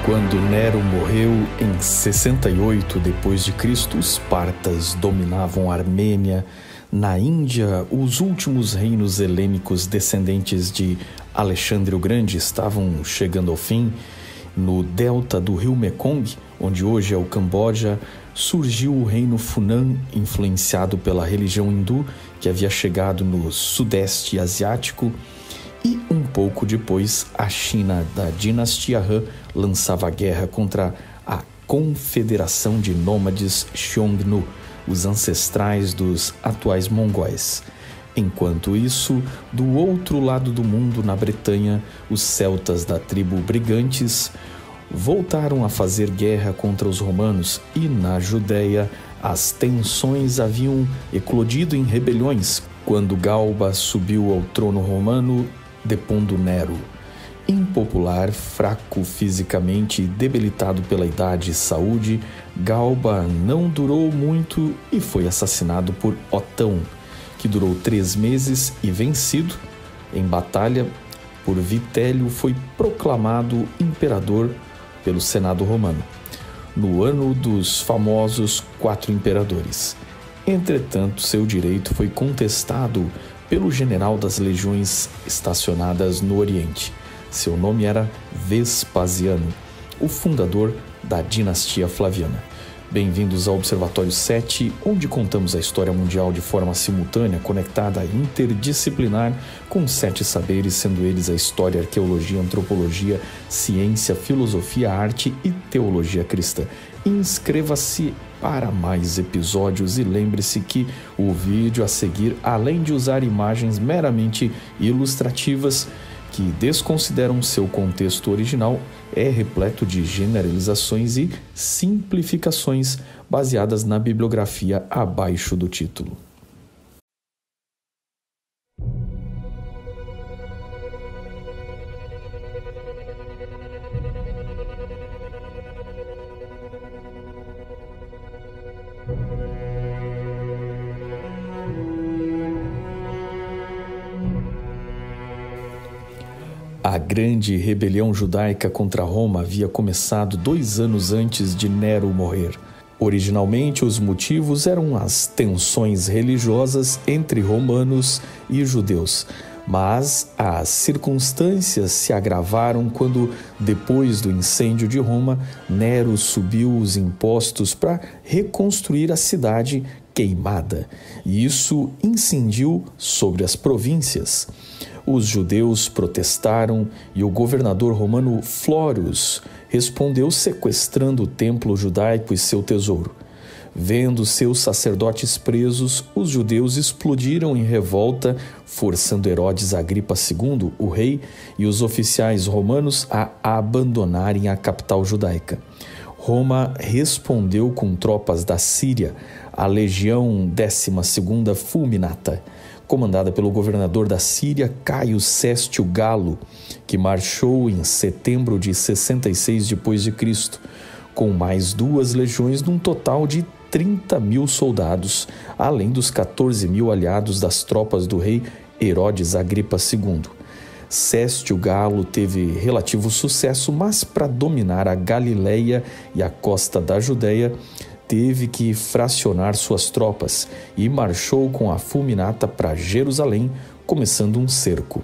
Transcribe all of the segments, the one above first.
Quando Nero morreu em 68 d.C., os partas dominavam a Armênia. Na Índia, os últimos reinos helênicos descendentes de Alexandre o Grande estavam chegando ao fim. No delta do rio Mekong, onde hoje é o Camboja, surgiu o reino Funan, influenciado pela religião hindu, que havia chegado no sudeste asiático. E um pouco depois, a China da dinastia Han lançava guerra contra a Confederação de Nômades Xiongnu, os ancestrais dos atuais mongóis. Enquanto isso, do outro lado do mundo, na Bretanha, os celtas da tribo Brigantes voltaram a fazer guerra contra os romanos e, na Judéia, as tensões haviam eclodido em rebeliões quando Galba subiu ao trono romano, depondo Nero. Impopular, fraco fisicamente e debilitado pela idade e saúde, Galba não durou muito e foi assassinado por Otão, que durou 3 meses e, vencido em batalha por Vitélio, foi proclamado imperador pelo Senado romano, no ano dos famosos 4 imperadores. Entretanto, seu direito foi contestado pelo general das legiões estacionadas no Oriente. Seu nome era Vespasiano, o fundador da dinastia Flaviana. Bem-vindos ao Observatório 7, onde contamos a história mundial de forma simultânea, conectada e interdisciplinar, com 7 saberes, sendo eles a história, arqueologia, antropologia, ciência, filosofia, arte e teologia cristã. Inscreva-se para mais episódios e lembre-se que o vídeo a seguir, além de usar imagens meramente ilustrativas que desconsideram seu contexto original, é repleto de generalizações e simplificações baseadas na bibliografia abaixo do título. A grande rebelião judaica contra Roma havia começado 2 anos antes de Nero morrer. Originalmente, os motivos eram as tensões religiosas entre romanos e judeus, mas as circunstâncias se agravaram quando, depois do incêndio de Roma, Nero subiu os impostos para reconstruir a cidade queimada, e isso incidiu sobre as províncias. Os judeus protestaram e o governador romano Flórus respondeu sequestrando o templo judaico e seu tesouro. Vendo seus sacerdotes presos, os judeus explodiram em revolta, forçando Herodes Agripa II, o rei, e os oficiais romanos a abandonarem a capital judaica. Roma respondeu com tropas da Síria, a legião 12ª Fulminata, comandada pelo governador da Síria, Caio Sestio Galo, que marchou em setembro de 66 d.C., com mais 2 legiões, num total de 30.000 soldados, além dos 14.000 aliados das tropas do rei Herodes Agripa II. Sestio Galo teve relativo sucesso, mas para dominar a Galileia e a costa da Judéia, teve que fracionar suas tropas e marchou com a Fulminata para Jerusalém, começando um cerco.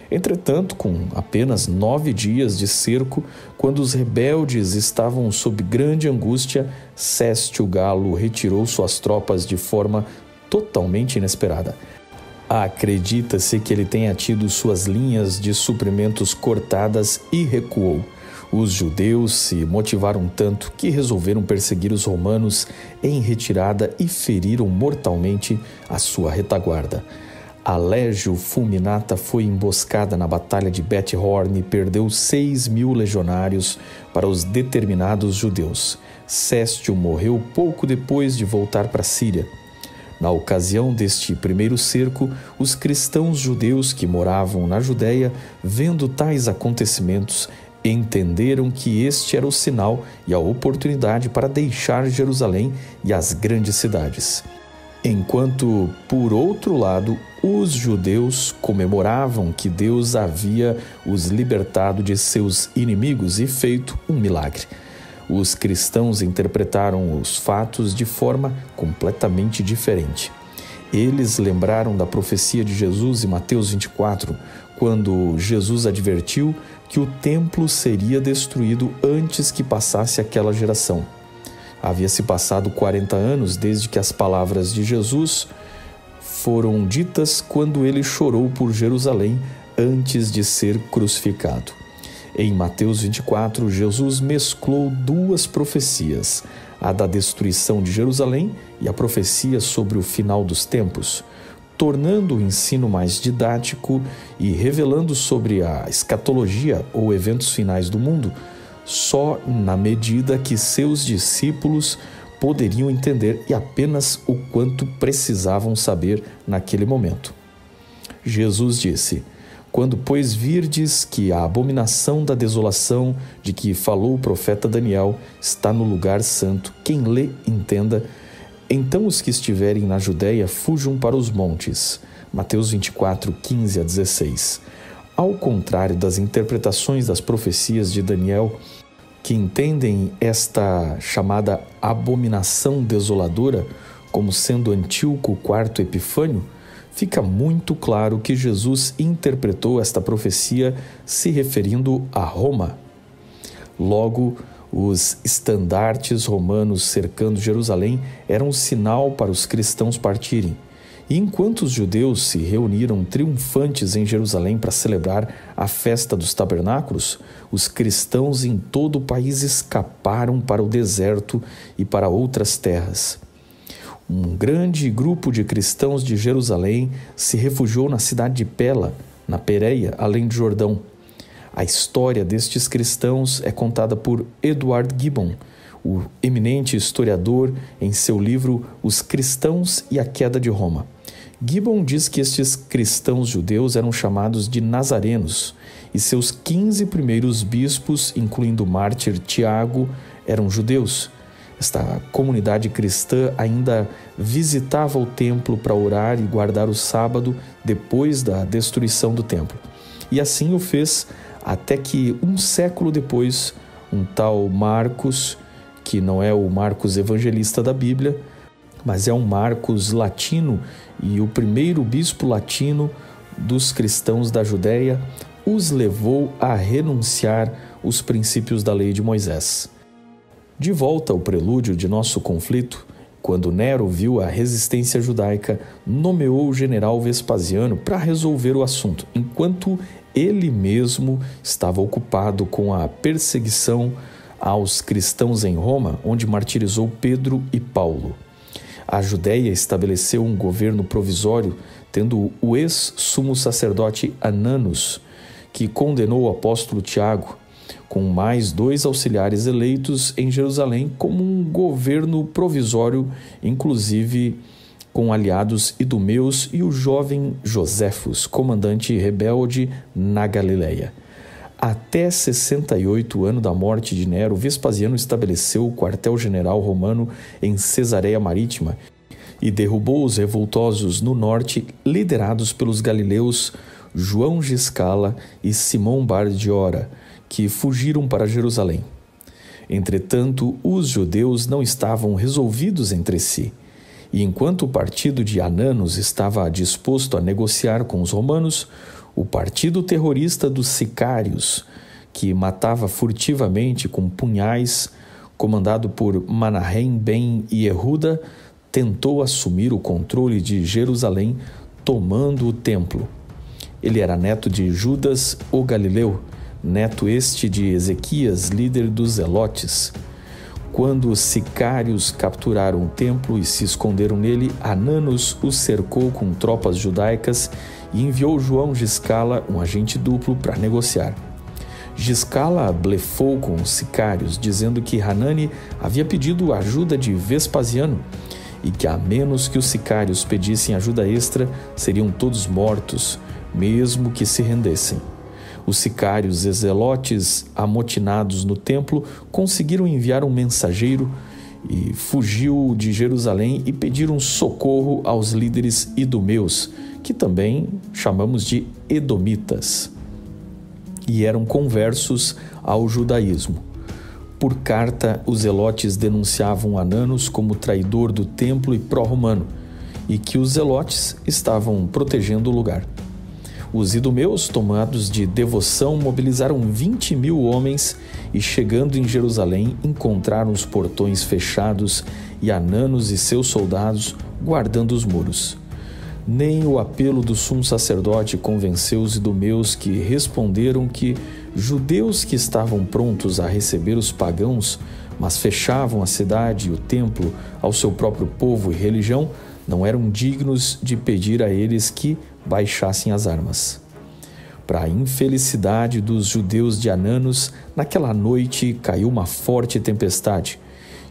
Entretanto, com apenas 9 dias de cerco, quando os rebeldes estavam sob grande angústia, Sestio Galo retirou suas tropas de forma totalmente inesperada. Acredita-se que ele tenha tido suas linhas de suprimentos cortadas e recuou. Os judeus se motivaram tanto que resolveram perseguir os romanos em retirada e feriram mortalmente a sua retaguarda. A Legio Fulminata foi emboscada na Batalha de Beth-Horn e perdeu 6.000 legionários para os determinados judeus. Sestio morreu pouco depois de voltar para a Síria. Na ocasião deste primeiro cerco, os cristãos judeus que moravam na Judéia, vendo tais acontecimentos, entenderam que este era o sinal e a oportunidade para deixar Jerusalém e as grandes cidades. enquanto, por outro lado, os judeus comemoravam que Deus havia os libertado de seus inimigos e feito um milagre. Os cristãos interpretaram os fatos de forma completamente diferente. Eles lembraram da profecia de Jesus em Mateus 24, quando Jesus advertiu que o templo seria destruído antes que passasse aquela geração. Havia-se passado 40 anos desde que as palavras de Jesus foram ditas quando ele chorou por Jerusalém antes de ser crucificado. Em Mateus 24, Jesus mesclou duas profecias, a da destruição de Jerusalém e a profecia sobre o final dos tempos, tornando o ensino mais didático e revelando sobre a escatologia ou eventos finais do mundo, só na medida que seus discípulos poderiam entender e apenas o quanto precisavam saber naquele momento. Jesus disse: "Quando, pois, virdes que a abominação da desolação de que falou o profeta Daniel está no lugar santo, quem lê, entenda. Então os que estiverem na Judéia fujam para os montes." Mateus 24, 15 a 16. Ao contrário das interpretações das profecias de Daniel, que entendem esta chamada abominação desoladora como sendo Antíoco IV Epifânio, fica muito claro que Jesus interpretou esta profecia se referindo a Roma. Logo, os estandartes romanos cercando Jerusalém eram um sinal para os cristãos partirem. E enquanto os judeus se reuniram triunfantes em Jerusalém para celebrar a festa dos tabernáculos, os cristãos em todo o país escaparam para o deserto e para outras terras. Um grande grupo de cristãos de Jerusalém se refugiou na cidade de Pela, na Pérea, além de Jordão. A história destes cristãos é contada por Edward Gibbon, o eminente historiador, em seu livro Os Cristãos e a Queda de Roma. Gibbon diz que estes cristãos judeus eram chamados de nazarenos e seus 15 primeiros bispos, incluindo o mártir Tiago, eram judeus. Esta comunidade cristã ainda visitava o templo para orar e guardar o sábado depois da destruição do templo. E assim o fez até que, um século depois, um tal Marcos, que não é o Marcos evangelista da Bíblia, mas é um Marcos latino e o primeiro bispo latino dos cristãos da Judéia, os levou a renunciar os princípios da lei de Moisés. De volta ao prelúdio de nosso conflito, quando Nero viu a resistência judaica, nomeou o general Vespasiano para resolver o assunto, enquanto ele mesmo estava ocupado com a perseguição aos cristãos em Roma, onde martirizou Pedro e Paulo. A Judéia estabeleceu um governo provisório, tendo o ex-sumo sacerdote Ananus, que condenou o apóstolo Tiago, com mais 2 auxiliares eleitos em Jerusalém como um governo provisório, inclusive com aliados idumeus e o jovem Joséfos, comandante rebelde na Galileia. Até 68 anos da morte de Nero, Vespasiano estabeleceu o quartel-general romano em Cesareia Marítima e derrubou os revoltosos no norte, liderados pelos galileus João Giscala e Simão Bardiora, que fugiram para Jerusalém. Entretanto, os judeus não estavam resolvidos entre si, e enquanto o partido de Ananus estava disposto a negociar com os romanos, o partido terrorista dos sicários, que matava furtivamente com punhais, comandado por Manahem ben Yehuda, tentou assumir o controle de Jerusalém, tomando o templo. Ele era neto de Judas o Galileu, neto este de Ezequias, líder dos Zelotes. Quando os sicários capturaram o templo e se esconderam nele, Ananus os cercou com tropas judaicas e enviou João Giscala, um agente duplo, para negociar. Giscala blefou com os sicários, dizendo que Hanani havia pedido ajuda de Vespasiano e que, a menos que os sicários pedissem ajuda extra, seriam todos mortos, mesmo que se rendessem. Os sicários e zelotes amotinados no templo conseguiram enviar um mensageiro e fugiu de Jerusalém e pediram socorro aos líderes idumeus, que também chamamos de edomitas, e eram conversos ao judaísmo. Por carta, os zelotes denunciavam Ananos como traidor do templo e pró-romano, e que os zelotes estavam protegendo o lugar. Os idumeus, tomados de devoção, mobilizaram 20.000 homens e, chegando em Jerusalém, encontraram os portões fechados e Ananos e seus soldados guardando os muros. Nem o apelo do sumo sacerdote convenceu os idumeus, que responderam que judeus que estavam prontos a receber os pagãos, mas fechavam a cidade e o templo ao seu próprio povo e religião, não eram dignos de pedir a eles que baixassem as armas. Para a infelicidade dos judeus de Ananos, naquela noite caiu uma forte tempestade,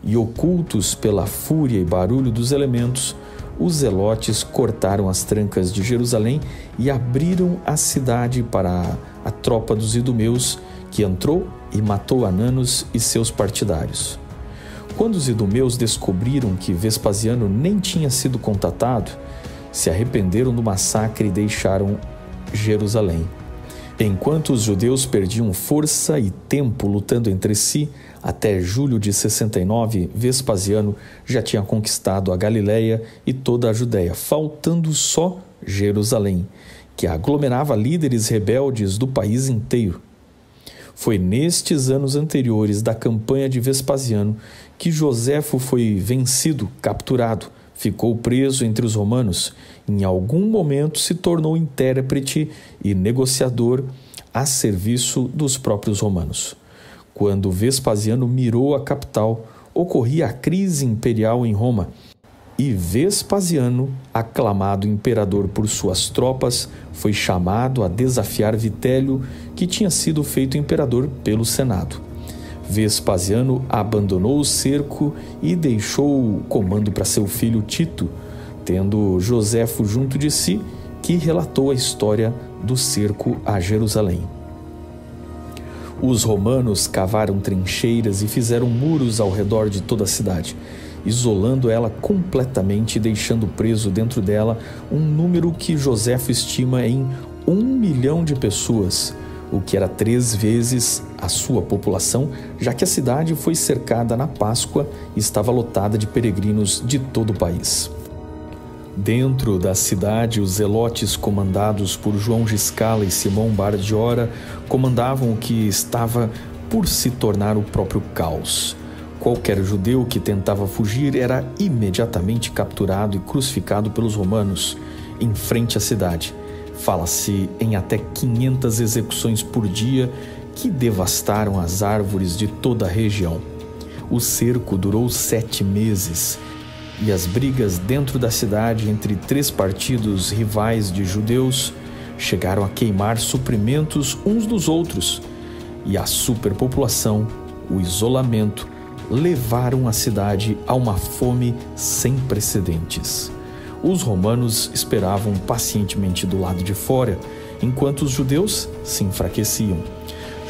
e ocultos pela fúria e barulho dos elementos, os zelotes cortaram as trancas de Jerusalém e abriram a cidade para a tropa dos idumeus, que entrou e matou Ananos e seus partidários. Quando os idumeus descobriram que Vespasiano nem tinha sido contatado, se arrependeram do massacre e deixaram Jerusalém. Enquanto os judeus perdiam força e tempo lutando entre si, até julho de 69, Vespasiano já tinha conquistado a Galileia e toda a Judéia, faltando só Jerusalém, que aglomerava líderes rebeldes do país inteiro. Foi nestes anos anteriores da campanha de Vespasiano que Joséfo foi vencido, capturado, ficou preso entre os romanos. Em algum momento se tornou intérprete e negociador a serviço dos próprios romanos. Quando Vespasiano mirou a capital, ocorria a crise imperial em Roma, e Vespasiano, aclamado imperador por suas tropas, foi chamado a desafiar Vitélio, que tinha sido feito imperador pelo Senado. Vespasiano abandonou o cerco e deixou o comando para seu filho Tito, tendo Joséfo junto de si, que relatou a história do cerco a Jerusalém. Os romanos cavaram trincheiras e fizeram muros ao redor de toda a cidade, isolando ela completamente e deixando preso dentro dela um número que Joséfo estima em 1 milhão de pessoas, o que era 3 vezes a sua população, já que a cidade foi cercada na Páscoa e estava lotada de peregrinos de todo o país. Dentro da cidade, os zelotes, comandados por João Giscala e Simão Bardiora, comandavam o que estava por se tornar o próprio caos. Qualquer judeu que tentava fugir era imediatamente capturado e crucificado pelos romanos em frente à cidade. Fala-se em até 500 execuções por dia que devastaram as árvores de toda a região. O cerco durou 7 meses e as brigas dentro da cidade entre 3 partidos rivais de judeus chegaram a queimar suprimentos uns dos outros, e a superpopulação, o isolamento, levaram a cidade a uma fome sem precedentes. Os romanos esperavam pacientemente do lado de fora, enquanto os judeus se enfraqueciam.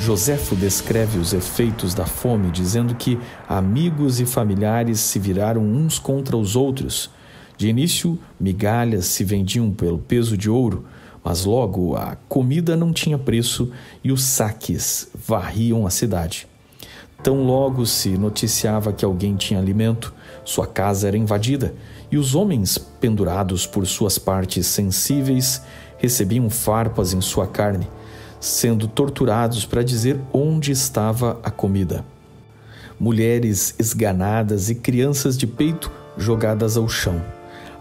Joséfo descreve os efeitos da fome, dizendo que amigos e familiares se viraram uns contra os outros. De início, migalhas se vendiam pelo peso de ouro, mas logo a comida não tinha preço e os saques varriam a cidade. Tão logo se noticiava que alguém tinha alimento, sua casa era invadida e os homens, pendurados por suas partes sensíveis, recebiam farpas em sua carne, sendo torturados para dizer onde estava a comida. Mulheres esganadas e crianças de peito jogadas ao chão.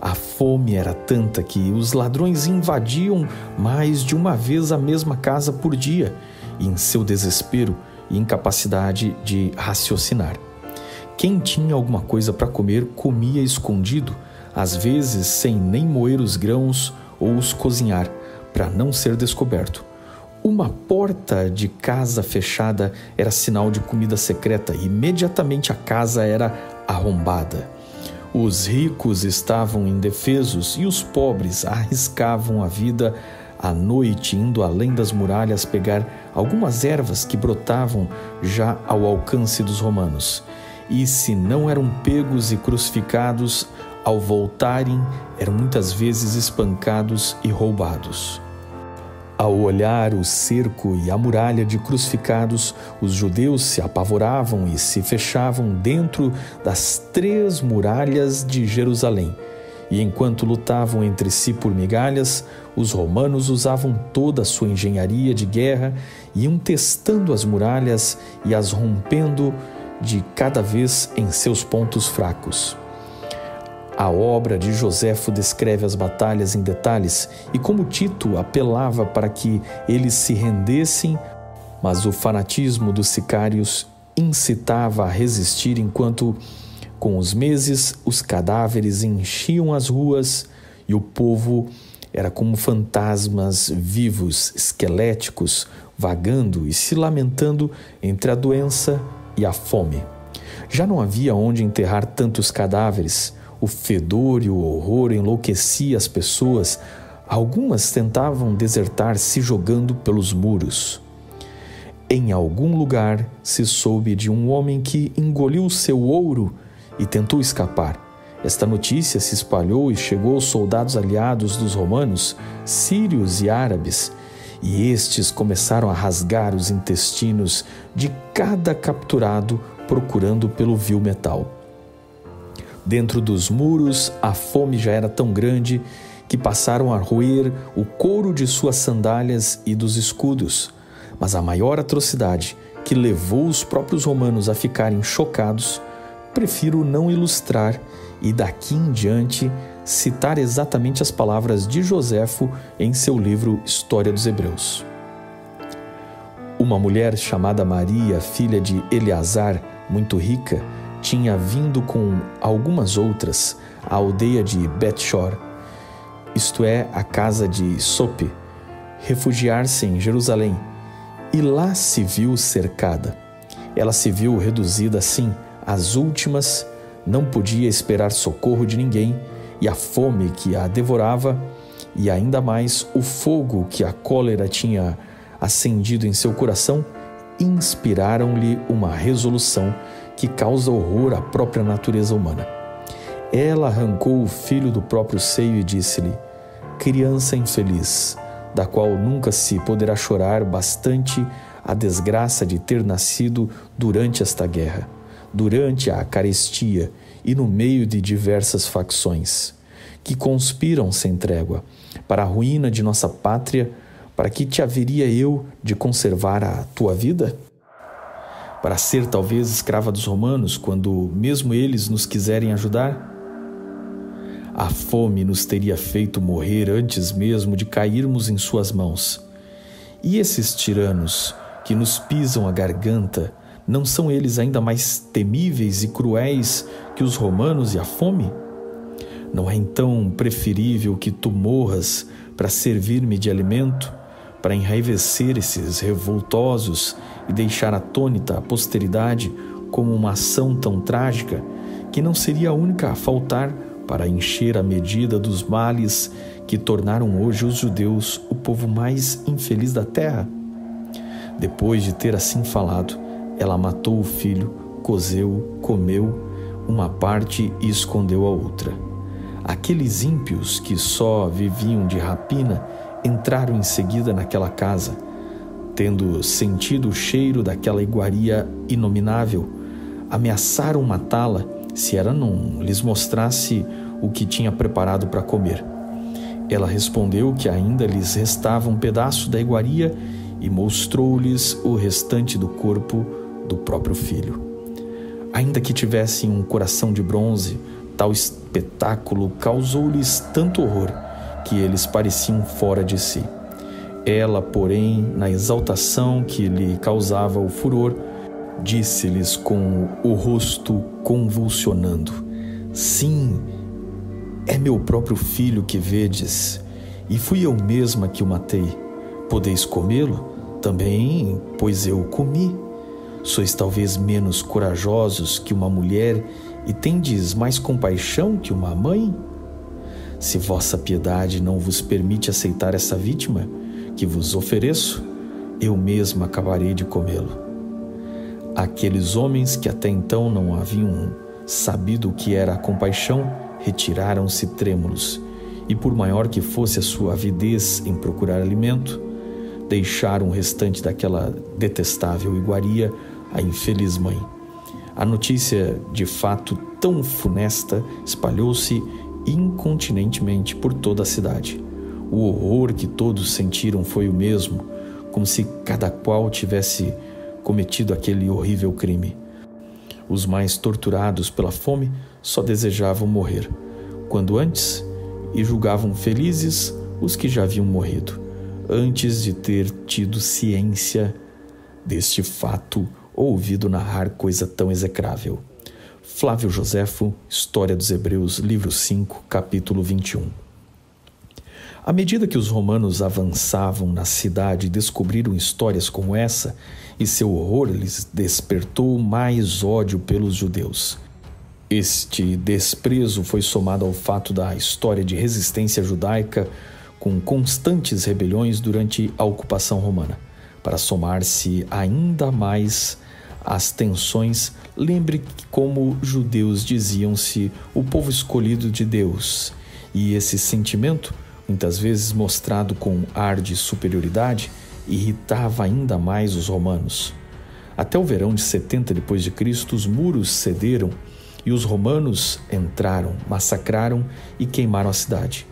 A fome era tanta que os ladrões invadiam mais de uma vez a mesma casa por dia, e em seu desespero e incapacidade de raciocinar. Quem tinha alguma coisa para comer comia escondido, às vezes sem nem moer os grãos ou os cozinhar, para não ser descoberto. Uma porta de casa fechada era sinal de comida secreta e imediatamente a casa era arrombada. Os ricos estavam indefesos e os pobres arriscavam a vida à noite, indo além das muralhas pegar algumas ervas que brotavam já ao alcance dos romanos. e se não eram pegos e crucificados, ao voltarem eram muitas vezes espancados e roubados. Ao olhar o cerco e a muralha de crucificados, os judeus se apavoravam e se fechavam dentro das 3 muralhas de Jerusalém. E enquanto lutavam entre si por migalhas, os romanos usavam toda a sua engenharia de guerra e iam testando as muralhas e as rompendo de cada vez em seus pontos fracos. A obra de Joséfo descreve as batalhas em detalhes e como Tito apelava para que eles se rendessem, mas o fanatismo dos sicários incitava a resistir enquanto, com os meses, os cadáveres enchiam as ruas e o povo era como fantasmas vivos, esqueléticos, vagando e se lamentando entre a doença e a fome. Já não havia onde enterrar tantos cadáveres. O fedor e o horror enlouquecia as pessoas. Algumas tentavam desertar se jogando pelos muros. Em algum lugar se soube de um homem que engoliu seu ouro e tentou escapar. Esta notícia se espalhou e chegou aos soldados aliados dos romanos, sírios e árabes, e estes começaram a rasgar os intestinos de cada capturado procurando pelo vil metal. Dentro dos muros, a fome já era tão grande que passaram a roer o couro de suas sandálias e dos escudos. Mas a maior atrocidade, que levou os próprios romanos a ficarem chocados, prefiro não ilustrar e daqui em diante citar exatamente as palavras de Joséfo em seu livro História dos Hebreus. Uma mulher chamada Maria, filha de Eleazar, muito rica, tinha vindo com algumas outras à aldeia de Bet-Shor, isto é, a casa de Sope, refugiar-se em Jerusalém, e lá se viu cercada. Ela se viu reduzida assim às últimas, não podia esperar socorro de ninguém, e a fome que a devorava, e ainda mais o fogo que a cólera tinha acendido em seu coração, inspiraram-lhe uma resolução que causa horror à própria natureza humana. Ela arrancou o filho do próprio seio e disse-lhe: criança infeliz, da qual nunca se poderá chorar bastante a desgraça de ter nascido durante esta guerra, durante a carestia e no meio de diversas facções, que conspiram sem trégua para a ruína de nossa pátria, para que te haveria eu de conservar a tua vida? Para ser talvez escrava dos romanos, quando mesmo eles nos quiserem ajudar? A fome nos teria feito morrer antes mesmo de cairmos em suas mãos. E esses tiranos que nos pisam a garganta, não são eles ainda mais temíveis e cruéis que os romanos e a fome? Não é então preferível que tu morras para servir-me de alimento, para enraivecer esses revoltosos e deixar atônita a posteridade como uma ação tão trágica que não seria a única a faltar para encher a medida dos males que tornaram hoje os judeus o povo mais infeliz da terra? Depois de ter assim falado, ela matou o filho, cozeu, comeu uma parte e escondeu a outra. Aqueles ímpios que só viviam de rapina entraram em seguida naquela casa, tendo sentido o cheiro daquela iguaria inominável, ameaçaram matá-la se ela não lhes mostrasse o que tinha preparado para comer. Ela respondeu que ainda lhes restava um pedaço da iguaria e mostrou-lhes o restante do corpo do próprio filho. Ainda que tivessem um coração de bronze, tal espetáculo causou-lhes tanto horror que eles pareciam fora de si. Ela, porém, na exaltação que lhe causava o furor, disse-lhes com o rosto convulsionando: sim, é meu próprio filho que vedes, e fui eu mesma que o matei. Podeis comê-lo? Também, pois eu o comi. Sois talvez menos corajosos que uma mulher e tendes mais compaixão que uma mãe? Se vossa piedade não vos permite aceitar essa vítima que vos ofereço, eu mesma acabarei de comê-lo. Aqueles homens que até então não haviam sabido o que era a compaixão, retiraram-se trêmulos, e por maior que fosse a sua avidez em procurar alimento, deixaram o restante daquela detestável iguaria à infeliz mãe. A notícia, de fato tão funesta, espalhou-se incontinentemente por toda a cidade. O horror que todos sentiram foi o mesmo, como se cada qual tivesse cometido aquele horrível crime. Os mais torturados pela fome só desejavam morrer, quando antes, e julgavam felizes os que já haviam morrido, antes de ter tido ciência deste fato ou ouvido narrar coisa tão execrável. Flávio Joséfo, História dos Hebreus, livro 5, capítulo 21. À medida que os romanos avançavam na cidade e descobriram histórias como essa, e seu horror lhes despertou mais ódio pelos judeus. Este desprezo foi somado ao fato da história de resistência judaica com constantes rebeliões durante a ocupação romana. Para somar-se ainda mais às tensões, lembre que, como judeus diziam-se o povo escolhido de Deus, e esse sentimento, muitas vezes mostrado com ar de superioridade, irritava ainda mais os romanos. Até o verão de 70 d.C., os muros cederam e os romanos entraram, massacraram e queimaram a cidade.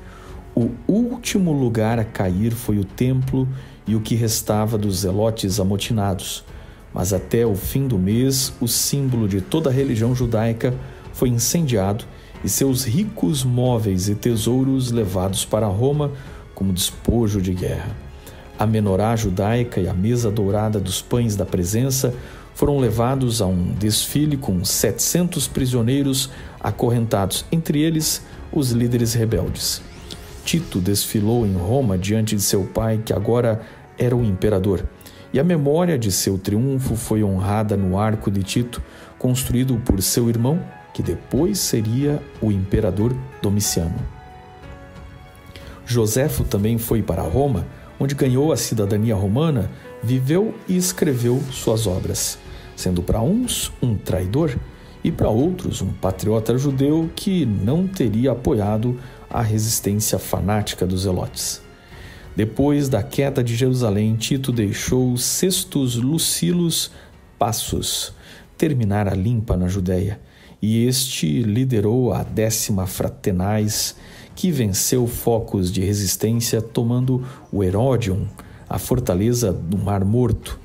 O último lugar a cair foi o templo e o que restava dos zelotes amotinados. Mas até o fim do mês, o símbolo de toda a religião judaica foi incendiado e seus ricos móveis e tesouros levados para Roma como despojo de guerra. A menorá judaica e a mesa dourada dos pães da presença foram levados a um desfile com 700 prisioneiros acorrentados, entre eles os líderes rebeldes. Tito desfilou em Roma diante de seu pai, que agora era o imperador, e a memória de seu triunfo foi honrada no arco de Tito, construído por seu irmão, que depois seria o imperador Domiciano. Joséfo também foi para Roma, onde ganhou a cidadania romana, viveu e escreveu suas obras, sendo para uns um traidor e para outros um patriota judeu que não teria apoiado a resistência fanática dos zelotes. Depois da queda de Jerusalém, Tito deixou Sextus Lucílus Passus terminar a limpa na Judéia, e este liderou a 10ª Fratenais, que venceu focos de resistência tomando o Herodion, a fortaleza do Mar Morto.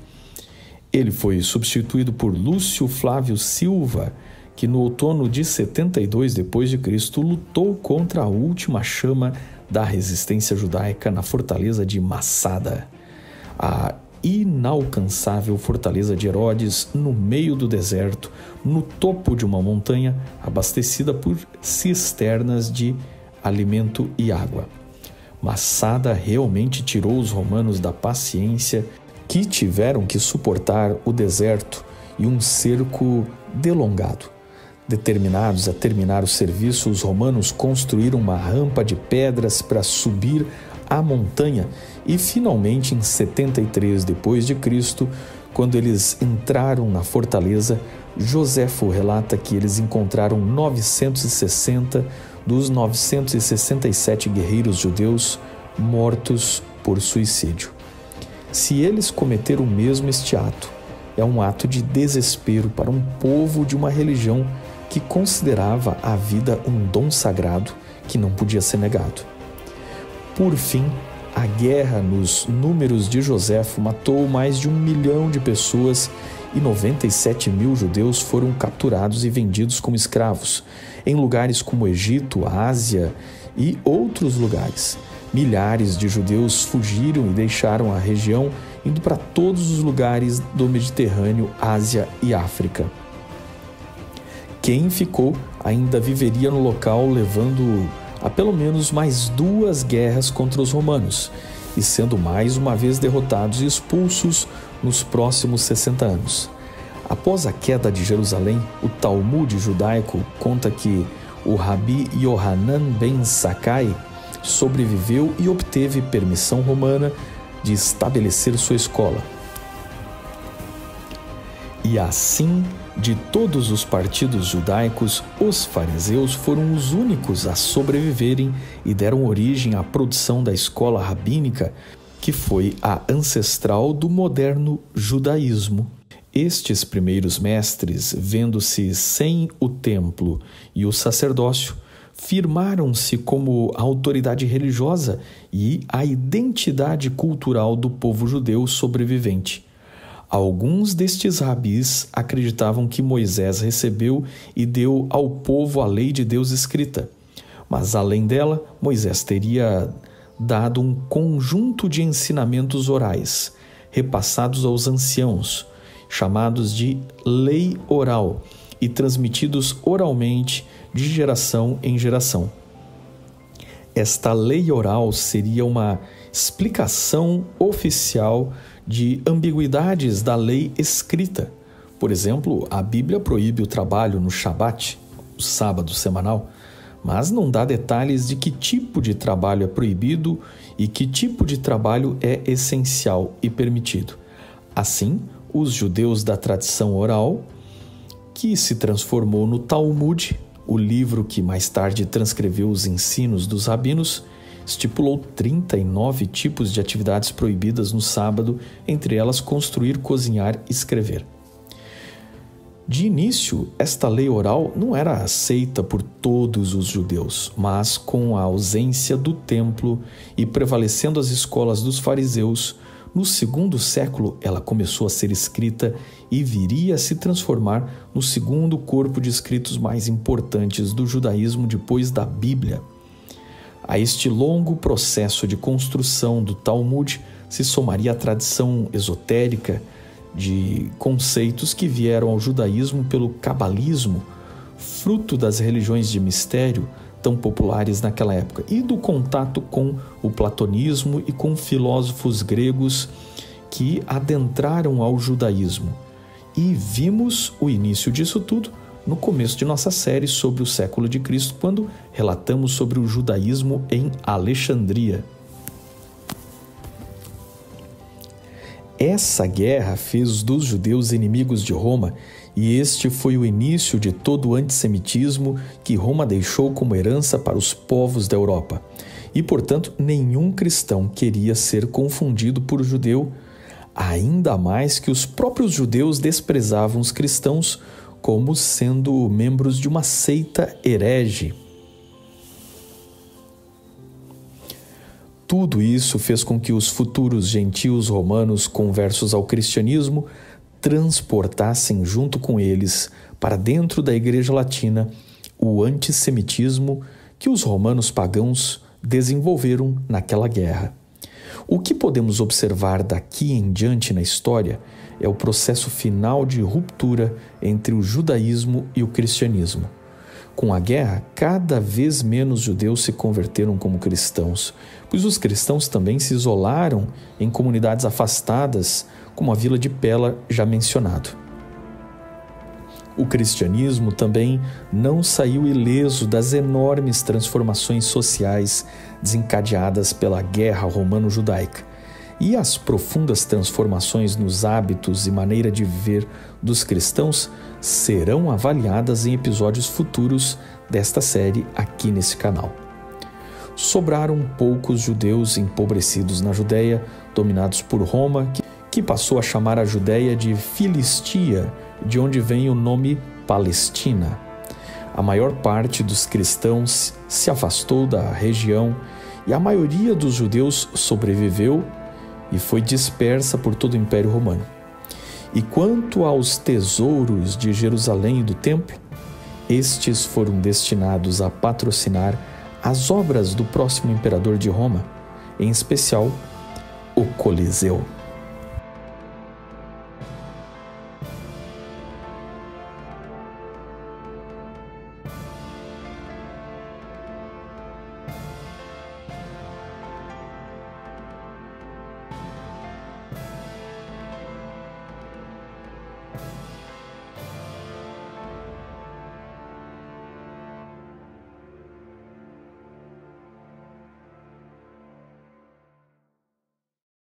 Ele foi substituído por Lúcio Flávio Silva, que no outono de 72 d.C. lutou contra a última chama da resistência judaica na fortaleza de Massada, a inalcançável fortaleza de Herodes no meio do deserto, no topo de uma montanha abastecida por cisternas de alimento e água. Massada realmente tirou os romanos da paciência, que tiveram que suportar o deserto e um cerco delongado. Determinados a terminar o serviço, os romanos construíram uma rampa de pedras para subir a montanha e finalmente em 73 d.C., quando eles entraram na fortaleza, Joséfo relata que eles encontraram 960 dos 967 guerreiros judeus mortos por suicídio. Se eles cometeram mesmo este ato, é um ato de desespero para um povo de uma religião que considerava a vida um dom sagrado que não podia ser negado. Por fim, a guerra nos números de Joséfo matou mais de 1 milhão de pessoas e 97 mil judeus foram capturados e vendidos como escravos em lugares como Egito, Ásia e outros lugares. Milhares de judeus fugiram e deixaram a região, indo para todos os lugares do Mediterrâneo, Ásia e África. Quem ficou ainda viveria no local, levando a pelo menos mais 2 guerras contra os romanos e sendo mais uma vez derrotados e expulsos nos próximos 60 anos. Após a queda de Jerusalém, o Talmud judaico conta que o Rabi Yohanan ben Zakkai sobreviveu e obteve permissão romana de estabelecer sua escola. E assim, de todos os partidos judaicos, os fariseus foram os únicos a sobreviverem e deram origem à produção da escola rabínica, que foi a ancestral do moderno judaísmo. Estes primeiros mestres, vendo-se sem o templo e o sacerdócio, firmaram-se como a autoridade religiosa e a identidade cultural do povo judeu sobrevivente. Alguns destes rabis acreditavam que Moisés recebeu e deu ao povo a lei de Deus escrita, mas além dela, Moisés teria dado um conjunto de ensinamentos orais, repassados aos anciãos, chamados de lei oral, e transmitidos oralmente de geração em geração. Esta lei oral seria uma explicação oficial de ambiguidades da lei escrita. Por exemplo, a Bíblia proíbe o trabalho no Shabat, o sábado semanal, mas não dá detalhes de que tipo de trabalho é proibido e que tipo de trabalho é essencial e permitido. Assim, os judeus da tradição oral, que se transformou no Talmud, o livro que mais tarde transcreveu os ensinos dos rabinos, estipulou 39 tipos de atividades proibidas no sábado, entre elas construir, cozinhar e escrever. De início, esta lei oral não era aceita por todos os judeus, mas com a ausência do templo e prevalecendo as escolas dos fariseus, no segundo século ela começou a ser escrita e viria a se transformar no segundo corpo de escritos mais importantes do judaísmo depois da Bíblia. A este longo processo de construção do Talmud se somaria a tradição esotérica de conceitos que vieram ao judaísmo pelo cabalismo, fruto das religiões de mistério tão populares naquela época, e do contato com o platonismo e com filósofos gregos que adentraram ao judaísmo. E vimos o início disso tudo no começo de nossa série sobre o século de Cristo, quando relatamos sobre o judaísmo em Alexandria. Essa guerra fez dos judeus inimigos de Roma, e este foi o início de todo o antissemitismo que Roma deixou como herança para os povos da Europa. E, portanto, nenhum cristão queria ser confundido por judeu, ainda mais que os próprios judeus desprezavam os cristãos como sendo membros de uma seita herege. Tudo isso fez com que os futuros gentios romanos conversos ao cristianismo transportassem junto com eles para dentro da Igreja Latina o antissemitismo que os romanos pagãos desenvolveram naquela guerra. O que podemos observar daqui em diante na história é o processo final de ruptura entre o judaísmo e o cristianismo. Com a guerra, cada vez menos judeus se converteram como cristãos, pois os cristãos também se isolaram em comunidades afastadas, como a vila de Pela, já mencionado. O cristianismo também não saiu ileso das enormes transformações sociais desencadeadas pela guerra romano-judaica, e as profundas transformações nos hábitos e maneira de viver dos cristãos serão avaliadas em episódios futuros desta série aqui nesse canal. Sobraram poucos judeus empobrecidos na Judéia, dominados por Roma, que passou a chamar a Judéia de Filistia, de onde vem o nome Palestina. A maior parte dos cristãos se afastou da região e a maioria dos judeus sobreviveu e foi dispersa por todo o Império Romano. E quanto aos tesouros de Jerusalém e do templo, estes foram destinados a patrocinar as obras do próximo imperador de Roma, em especial o Coliseu.